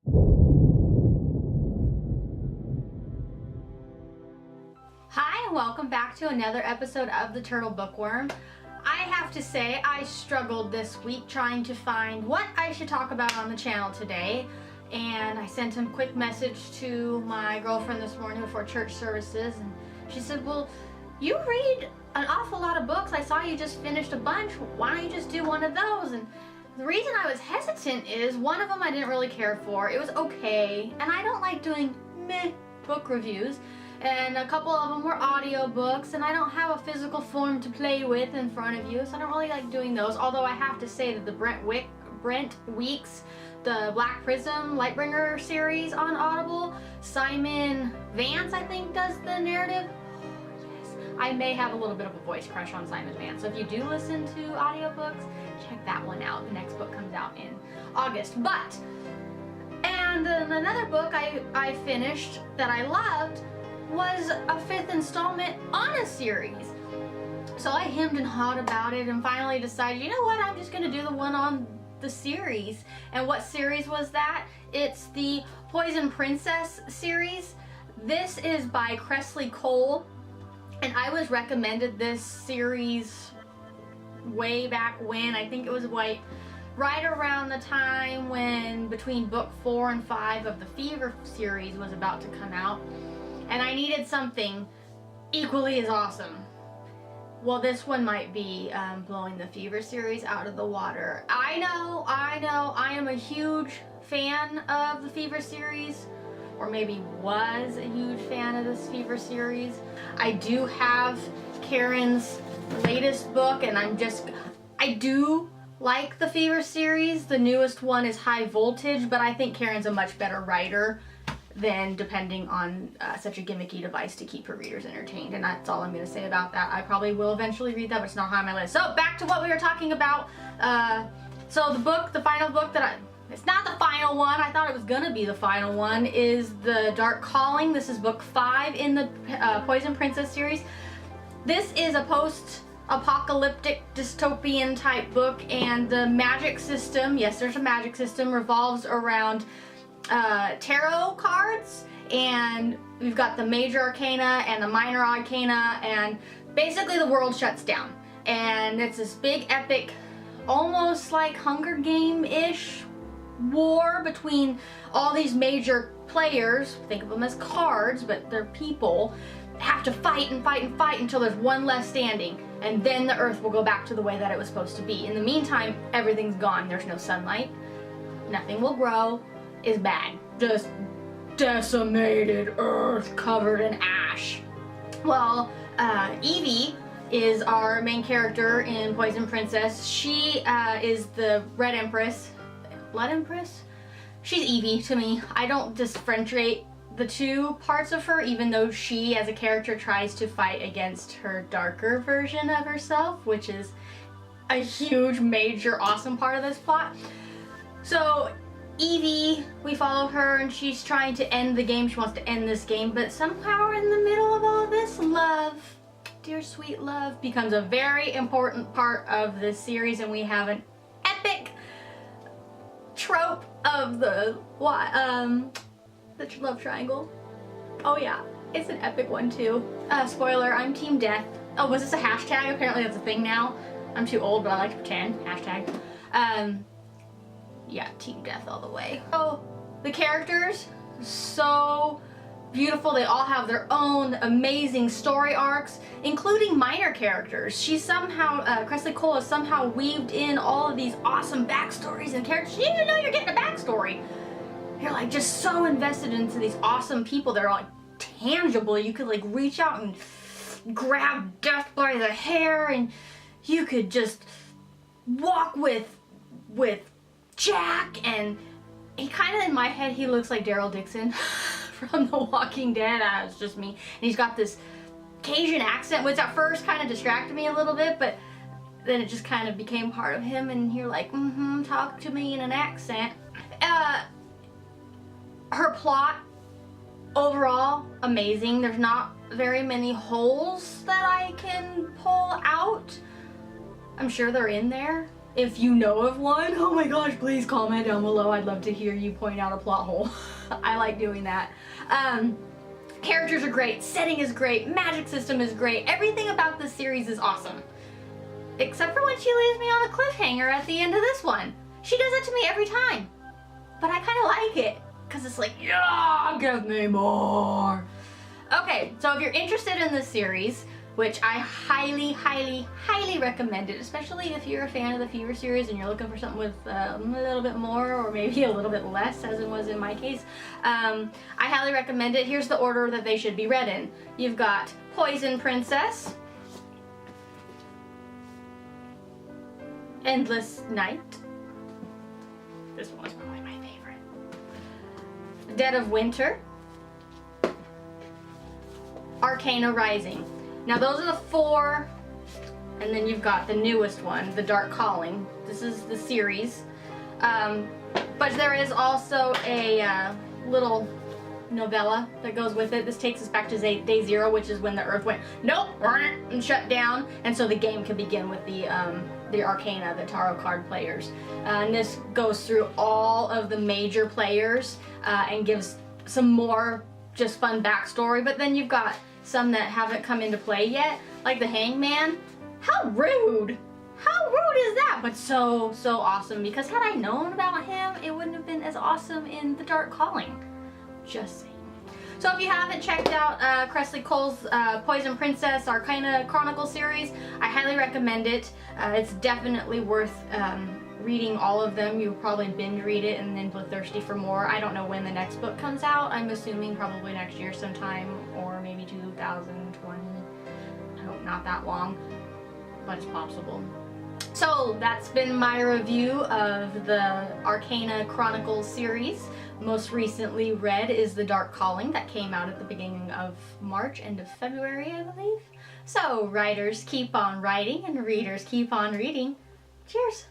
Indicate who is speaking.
Speaker 1: Hi, and welcome back to another episode of The Turtle Bookworm. I have to say, I struggled this week trying to find what I should talk about on the channel today, and I sent a quick message to my girlfriend this morning before church services, and she said, well, you read an awful lot of books. I saw you just finished a bunch. Why don't you just do one of those? And the reason I was hesitant is one of them I didn't really care for. It was okay, and I don't like doing meh book reviews. And a couple of them were audiobooks, and I don't have a physical form to play with in front of you, so I don't really like doing those. Although I have to say that the Brent Weeks, the Black Prism Lightbringer series on Audible, Simon Vance, I think, does the narrative. Oh, yes. I may have a little bit of a voice crush on Simon Vance, so if you do listen to audiobooks, check that one out. The next book comes out in August. And then another book I finished that I loved was a 5th installment on a series. So I hemmed and hawed about it and finally decided, you know what, I'm just gonna do the one on the series. And what series was that? It's the Poison Princess series. This is by Kresley, and I was recommended this series way back when. I think it was right around the time when between book 4 and 5 of the Fever series was about to come out. And I needed something equally as awesome. Well, this one might be blowing the Fever series out of the water. I know, I am a huge fan of the Fever series, or maybe was a huge fan of this Fever series. I do have Karen's latest book, and I do like the Fever series. The newest one is High Voltage, but I think Karen's a much better writer than depending on such a gimmicky device to keep her readers entertained. And that's all I'm going to say about that. I probably will eventually read that, but it's not high on my list. So back to what we were talking about. So the final book it's not the final one, I thought it was going to be the final one, is The Dark Calling. This is book 5 in the Poison Princess series. This is a post-apocalyptic dystopian type book, and the magic system, yes, there's a magic system, revolves around tarot cards, and we've got the major arcana and the minor arcana, and basically the world shuts down, and it's this big epic, almost like Hunger Game-ish war between all these major players. Think of them as cards, but they're people. Have to fight and fight and fight until there's one less standing, and then the earth will go back to the way that it was supposed to be. In the meantime, everything's gone. There's no sunlight, nothing will grow, is bad. Just decimated earth covered in ash. Well, Evie is our main character in Poison Princess. She is the Red Empress. Blood Empress? She's Evie to me. I don't differentiate the two parts of her, even though she as a character tries to fight against her darker version of herself, which is a huge, major, awesome part of this plot. So Evie, we follow her, and she's trying to end the game. She wants to end this game, but somehow in the middle of all this, love, dear sweet love, becomes a very important part of this series, and we have an epic trope of the love triangle. Oh yeah, it's an epic one too. Spoiler, I'm Team Death. Oh, was this a hashtag? Apparently that's a thing now. I'm too old, but I like to pretend. Hashtag. Yeah, Team Death all the way. Oh, the characters, so beautiful. They all have their own amazing story arcs, including minor characters. She's somehow, Kresley has somehow weaved in all of these awesome backstories and characters. You didn't even know you're getting a backstory. You're like just so invested into these awesome people that are like tangible. You could like reach out and grab Death by the hair, and you could just walk with Jack, and he kind of, in my head, he looks like Daryl Dixon from The Walking Dead. It's just me. And he's got this Cajun accent, which at first kind of distracted me a little bit, but then it just kind of became part of him, and you're like, talk to me in an accent. Her plot, overall, amazing. There's not very many holes that I can pull out. I'm sure they're in there, If you know of one, oh my gosh, please comment down below. I'd love to hear you point out a plot hole. I like doing that. Characters are great, setting is great, magic system is great, everything about this series is awesome. Except for when she leaves me on a cliffhanger at the end of this one. She does it to me every time. But I kind of like it, because it's like, yeah, give me more. Okay, so if you're interested in this series, which I highly, highly, highly recommend it, especially if you're a fan of the Fever series and you're looking for something with a little bit more or maybe a little bit less, as it was in my case, I highly recommend it. Here's the order that they should be read in. You've got Poison Princess, Endless Night. This one's probably my favorite. Dead of Winter, Arcana Rising. Now those are the 4, and then you've got the newest one, The Dark Calling. This is the series. But there is also a little novella that goes with it. This takes us back to day 0, which is when the Earth went, nope, and shut down. And so the game can begin with the Arcana, the tarot card players. And this goes through all of the major players and gives some more just fun backstory. But then you've got some that haven't come into play yet, like the Hangman. How rude! How rude is that? But so awesome, because had I known about him, it wouldn't have been as awesome in The Dark Calling. Just saying. So if you haven't checked out Kresley Cole's Poison Princess Arcana Chronicles series, I highly recommend it. It's definitely worth reading all of them. You'll probably binge read it and then be thirsty for more. I don't know when the next book comes out. I'm assuming probably next year sometime, or maybe 2020. I hope not that long, but it's possible. So that's been my review of the Arcana Chronicles series. Most recently read is The Dark Calling, that came out at the beginning of March, end of February, I believe. So writers keep on writing and readers keep on reading. Cheers!